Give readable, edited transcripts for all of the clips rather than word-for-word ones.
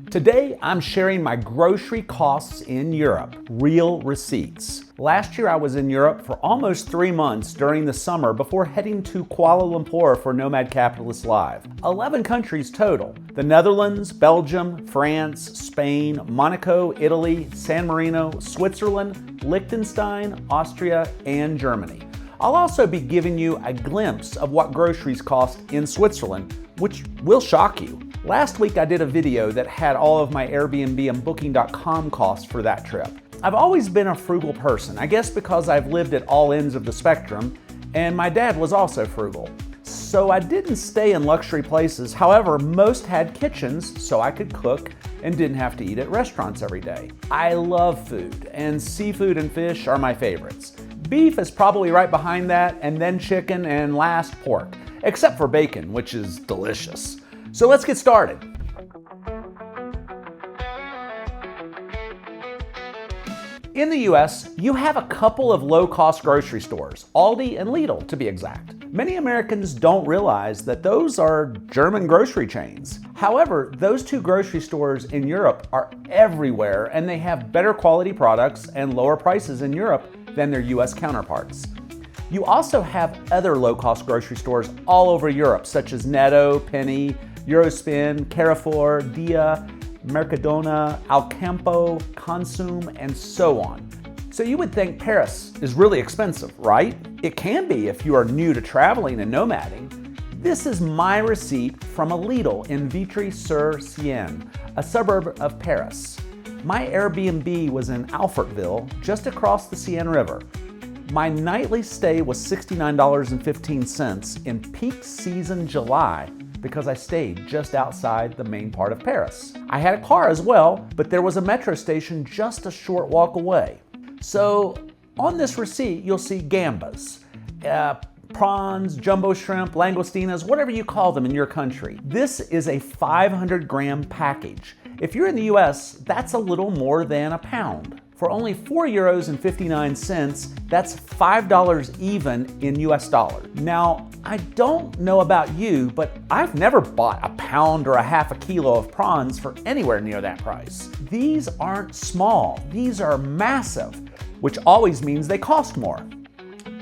Today, I'm sharing my grocery costs in Europe, real receipts. Last year, I was in Europe for almost 3 months during the summer before heading to Kuala Lumpur for Nomad Capitalist Live. 11 countries total: the Netherlands, Belgium, France, Spain, Monaco, Italy, San Marino, Switzerland, Liechtenstein, Austria, and Germany. I'll also be giving you a glimpse of what groceries cost in Switzerland, which will shock you. Last week I did a video that had all of my Airbnb and Booking.com costs for that trip. I've always been a frugal person, I guess because I've lived at all ends of the spectrum, and my dad was also frugal. So I didn't stay in luxury places, however, most had kitchens so I could cook and didn't have to eat at restaurants every day. I love food, and seafood and fish are my favorites. Beef is probably right behind that, and then chicken, and last pork, except for bacon, which is delicious. So let's get started. In the US, you have a couple of low-cost grocery stores, Aldi and Lidl to be exact. Many Americans don't realize that those are German grocery chains. However, those two grocery stores in Europe are everywhere, and they have better quality products and lower prices in Europe than their US counterparts. You also have other low-cost grocery stores all over Europe, such as Netto, Penny, Eurospin, Carrefour, Dia, Mercadona, Alcampo, Consum, and so on. So you would think Paris is really expensive, right? It can be if you are new to traveling and nomading. This is my receipt from a Lidl in Vitry-sur-Seine, a suburb of Paris. My Airbnb was in Alfortville, just across the Seine River. My nightly stay was $69.15 in peak season July because I stayed just outside the main part of Paris. I had a car as well, but there was a metro station just a short walk away. So on this receipt, you'll see gambas, prawns, jumbo shrimp, langostinas, whatever you call them in your country. This is a 500-gram package. If you're in the US, that's a little more than a pound. For only €4.59, that's $5 even in US dollars. Now, I don't know about you, but I've never bought a pound or a half a kilo of prawns for anywhere near that price. These aren't small, these are massive, which always means they cost more.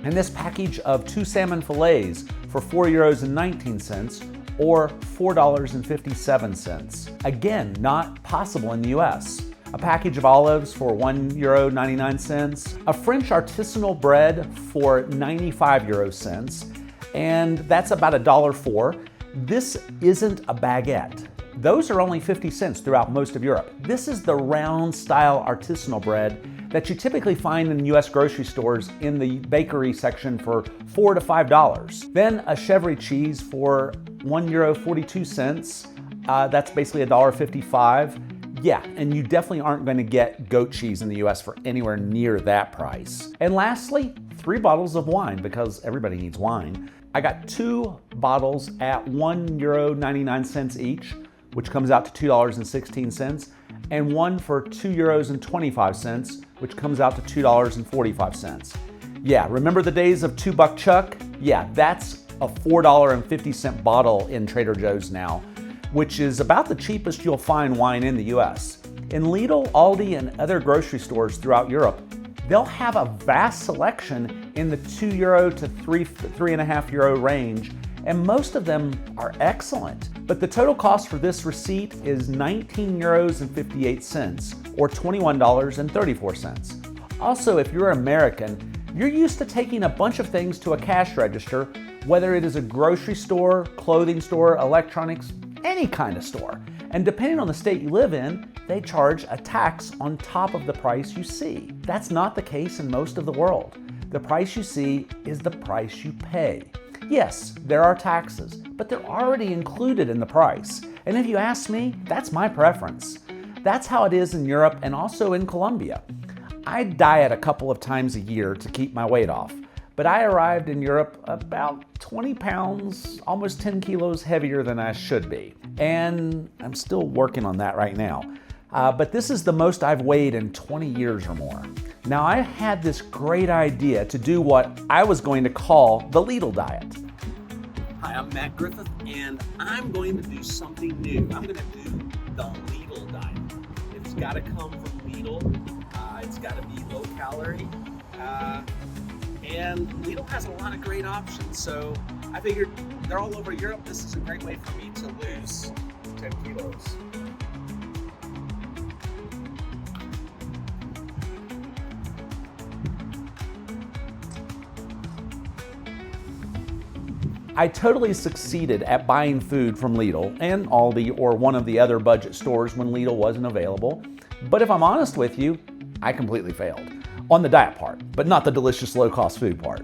And this package of 2 salmon fillets for €4.19 or $4.57. Again, not possible in the US. A package of olives for €1.99, a French artisanal bread for 95 euro cents, and that's about $1.04. This isn't a baguette. Those are only 50 cents throughout most of Europe. This is the round style artisanal bread that you typically find in US grocery stores in the bakery section for $4 to $5. Then a Chèvre cheese for €1.42. That's basically $1.55. Yeah, and you definitely aren't going to get goat cheese in the US for anywhere near that price. And lastly, 3 bottles of wine, because everybody needs wine. I got 2 bottles at €1.99 each, which comes out to $2.16, and one for €2.25, which comes out to $2.45. Yeah, remember the days of $2 Chuck? Yeah, that's a $4.50 bottle in Trader Joe's now, which is about the cheapest you'll find wine in the US. In Lidl, Aldi, and other grocery stores throughout Europe, they'll have a vast selection in the €2 to €3.50 range, and most of them are excellent. But the total cost for this receipt is €19.58 or $21.34. Also, if you're American, you're used to taking a bunch of things to a cash register, whether it is a grocery store, clothing store, electronics, any kind of store. And depending on the state you live in, they charge a tax on top of the price you see. That's not the case in most of the world. The price you see is the price you pay. Yes, there are taxes, but they're already included in the price. And if you ask me, that's my preference. That's how it is in Europe and also in Colombia. I diet a couple of times a year to keep my weight off. But I arrived in Europe about 20 pounds, almost 10 kilos heavier than I should be. And I'm still working on that right now. But this is the most I've weighed in 20 years or more. Now, I had this great idea to do what I was going to call the Lidl diet. Hi, I'm Matt Griffith, and I'm going to do something new. I'm going to do the Lidl got to come from Lidl. It's got to be low calorie. And Lidl has a lot of great options. So I figured they're all over Europe. This is a great way for me to lose 10 kilos. I totally succeeded at buying food from Lidl and Aldi or one of the other budget stores when Lidl wasn't available. But if I'm honest with you, I completely failed. On the diet part, but not the delicious low-cost food part.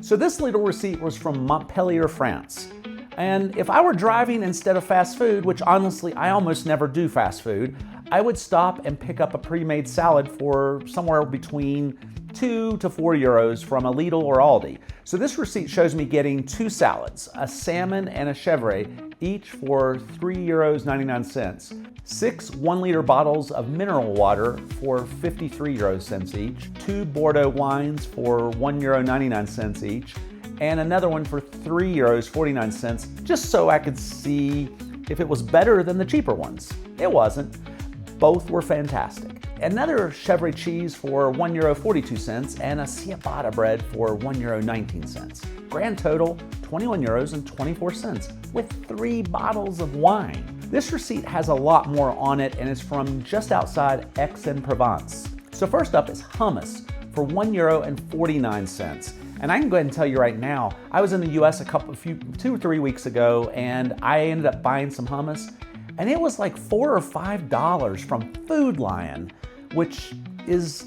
So this Lidl receipt was from Montpellier, France. And if I were driving instead of fast food, which honestly I almost never do fast food, I would stop and pick up a pre-made salad for somewhere between 2 to 4 euros from a Lidl or Aldi. So this receipt shows me getting 2 salads, a salmon and a chèvre, each for €3.99, 6 1-liter bottles of mineral water for 53 € each, 2 Bordeaux wines for €1.99 each, and another one for €3.49, just so I could see if it was better than the cheaper ones. It wasn't. Both were fantastic. Another chèvre cheese for €1.42 and a ciabatta bread for €1.19. Grand total, €21.24 with 3 bottles of wine. This receipt has a lot more on it and is from just outside Aix-en-Provence. So first up is hummus for €1.49. And I can go ahead and tell you right now, I was in the US 2 or 3 weeks ago and I ended up buying some hummus and it was like $4 or $5 from Food Lion, which is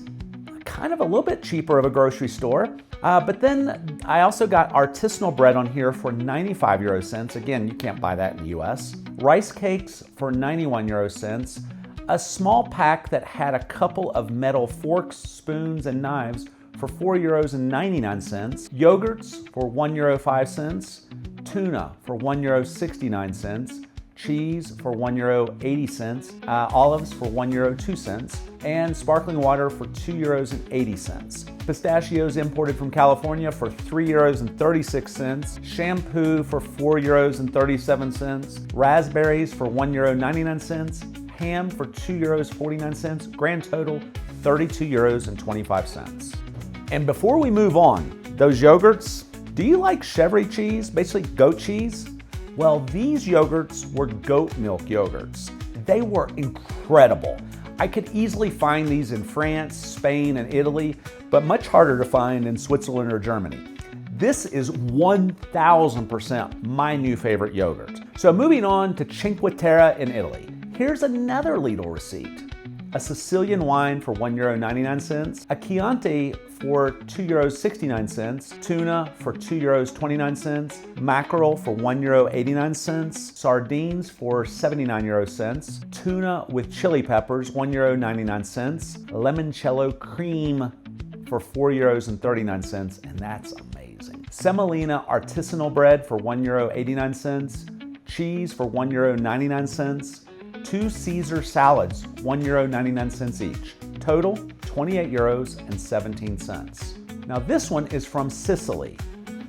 kind of a little bit cheaper of a grocery store. But then I also got artisanal bread on here for 95 euro cents. Again, you can't buy that in the US. Rice cakes for 91 euro cents. A small pack that had a couple of metal forks, spoons, and knives for €4.99. Yogurts for €1.05. Tuna for €1.69. Cheese for €1.80, olives for €1.02, and sparkling water for €2.80. Pistachios imported from California for €3.36, shampoo for €4.37, raspberries for €1.99, ham for €2.49, grand total €32.25. And before we move on, those yogurts, do you like chèvre cheese, basically goat cheese? Well, these yogurts were goat milk yogurts. They were incredible. I could easily find these in France, Spain, and Italy, but much harder to find in Switzerland or Germany. This is 1000% my new favorite yogurt. So moving on to Cinque Terre in Italy. Here's another Lidl receipt. A Sicilian wine for €1.99, a Chianti for €2.69, tuna for €2.29, mackerel for €1.89, sardines for 79 euro cents, tuna with chili peppers €1.99, limoncello cream for €4.39, and that's amazing. Semolina artisanal bread for €1.89, cheese for €1.99, 2 Caesar salads, €1.99 each. Total, €28.17. Now this one is from Sicily.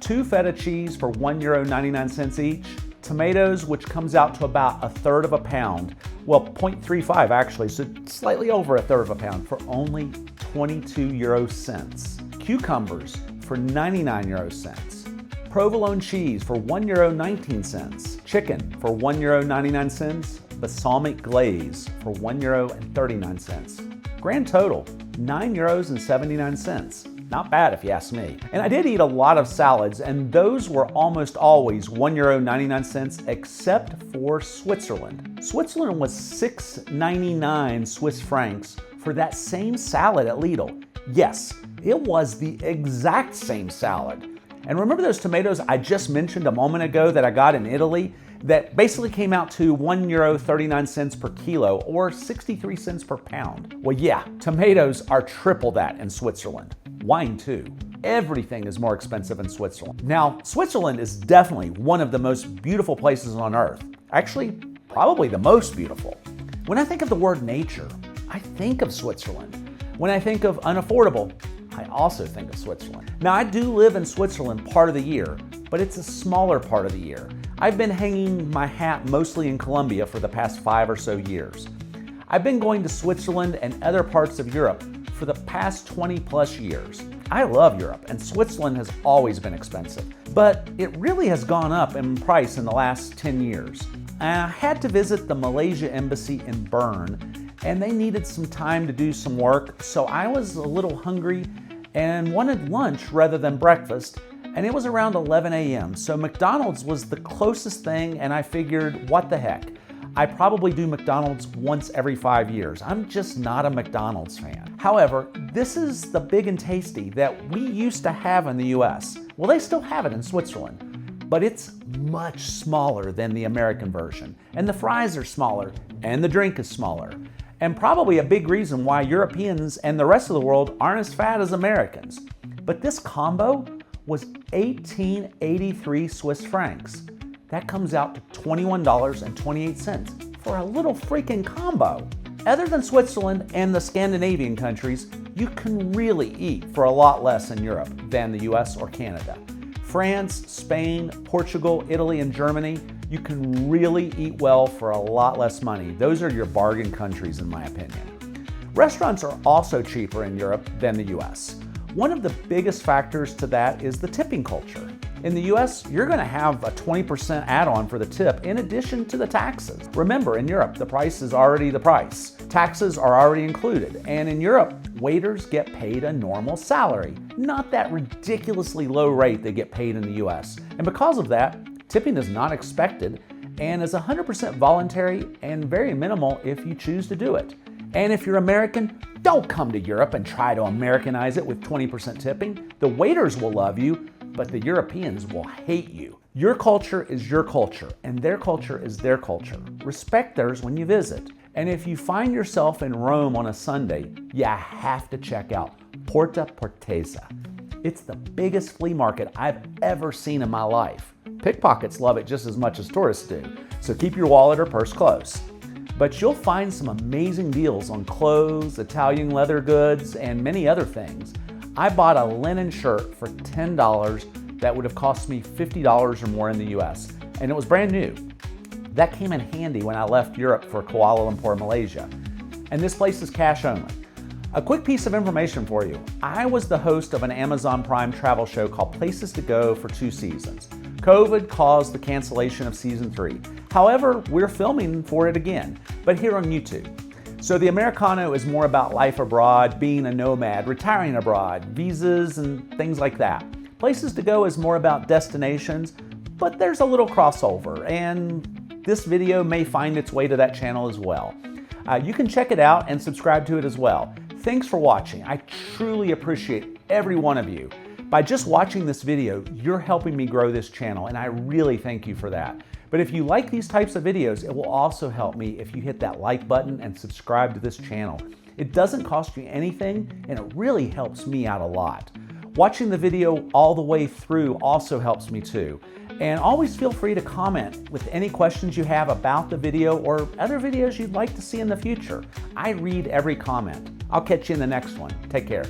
2 feta cheese for €1.99 each. Tomatoes, which comes out to about 1/3 of a pound. Well, 0.35 actually, so slightly over 1/3 of a pound for only 22 euro cents. Cucumbers for 99 euro cents. Provolone cheese for €1.19. Chicken for €1.99. Balsamic glaze for €1.39. Grand total, €9.79. Not bad if you ask me. And I did eat a lot of salads, and those were almost always €1.99 except for Switzerland. Switzerland was 6.99 Swiss francs for that same salad at Lidl. Yes, it was the exact same salad. And remember those tomatoes I just mentioned a moment ago that I got in Italy? That basically came out to €1.39 per kilo or 63 cents per pound. Well, yeah, tomatoes are triple that in Switzerland. Wine too. Everything is more expensive in Switzerland. Now, Switzerland is definitely one of the most beautiful places on earth. Actually, probably the most beautiful. When I think of the word nature, I think of Switzerland. When I think of unaffordable, I also think of Switzerland. Now, I do live in Switzerland part of the year, but it's a smaller part of the year. I've been hanging my hat mostly in Colombia for the past 5 or so years. I've been going to Switzerland and other parts of Europe for the past 20 plus years. I love Europe, and Switzerland has always been expensive, but it really has gone up in price in the last 10 years. And I had to visit the Malaysia embassy in Bern, and they needed some time to do some work, so I was a little hungry and wanted lunch rather than breakfast, and it was around 11 a.m., so McDonald's was the closest thing, and I figured, what the heck? I probably do McDonald's once every 5 years. I'm just not a McDonald's fan. However, this is the Big and Tasty that we used to have in the US. Well, they still have it in Switzerland, but it's much smaller than the American version. And the fries are smaller, and the drink is smaller. And probably a big reason why Europeans and the rest of the world aren't as fat as Americans. But this combo was 1883 Swiss francs. That comes out to $21.28 for a little freaking combo. Other than Switzerland and the Scandinavian countries, you can really eat for a lot less in Europe than the US or Canada. France, Spain, Portugal, Italy, and Germany, you can really eat well for a lot less money. Those are your bargain countries in my opinion. Restaurants are also cheaper in Europe than the US. One of the biggest factors to that is the tipping culture. In the US, you're going to have a 20% add-on for the tip in addition to the taxes. Remember, in Europe, the price is already the price. Taxes are already included, and in Europe, waiters get paid a normal salary, not that ridiculously low rate they get paid in the US. And because of that, tipping is not expected and is 100% voluntary and very minimal if you choose to do it. And if you're American, don't come to Europe and try to Americanize it with 20% tipping. The waiters will love you, but the Europeans will hate you. Your culture is your culture, and their culture is their culture. Respect theirs when you visit. And if you find yourself in Rome on a Sunday, you have to check out Porta Portesa. It's the biggest flea market I've ever seen in my life. Pickpockets love it just as much as tourists do, so keep your wallet or purse close. But you'll find some amazing deals on clothes, Italian leather goods, and many other things. I bought a linen shirt for $10 that would have cost me $50 or more in the US, and it was brand new. That came in handy when I left Europe for Kuala Lumpur, Malaysia. And this place is cash only. A quick piece of information for you. I was the host of an Amazon Prime travel show called Places to Go for 2 seasons. COVID caused the cancellation of season 3. However, we're filming for it again, but here on YouTube. So the Americano is more about life abroad, being a nomad, retiring abroad, visas and things like that. Places to Go is more about destinations, but there's a little crossover, and this video may find its way to that channel as well. You can check it out and subscribe to it as well. Thanks for watching. I truly appreciate every one of you. By just watching this video, you're helping me grow this channel, and I really thank you for that. But if you like these types of videos, it will also help me if you hit that like button and subscribe to this channel. It doesn't cost you anything, and it really helps me out a lot. Watching the video all the way through also helps me too. And always feel free to comment with any questions you have about the video or other videos you'd like to see in the future. I read every comment. I'll catch you in the next one. Take care.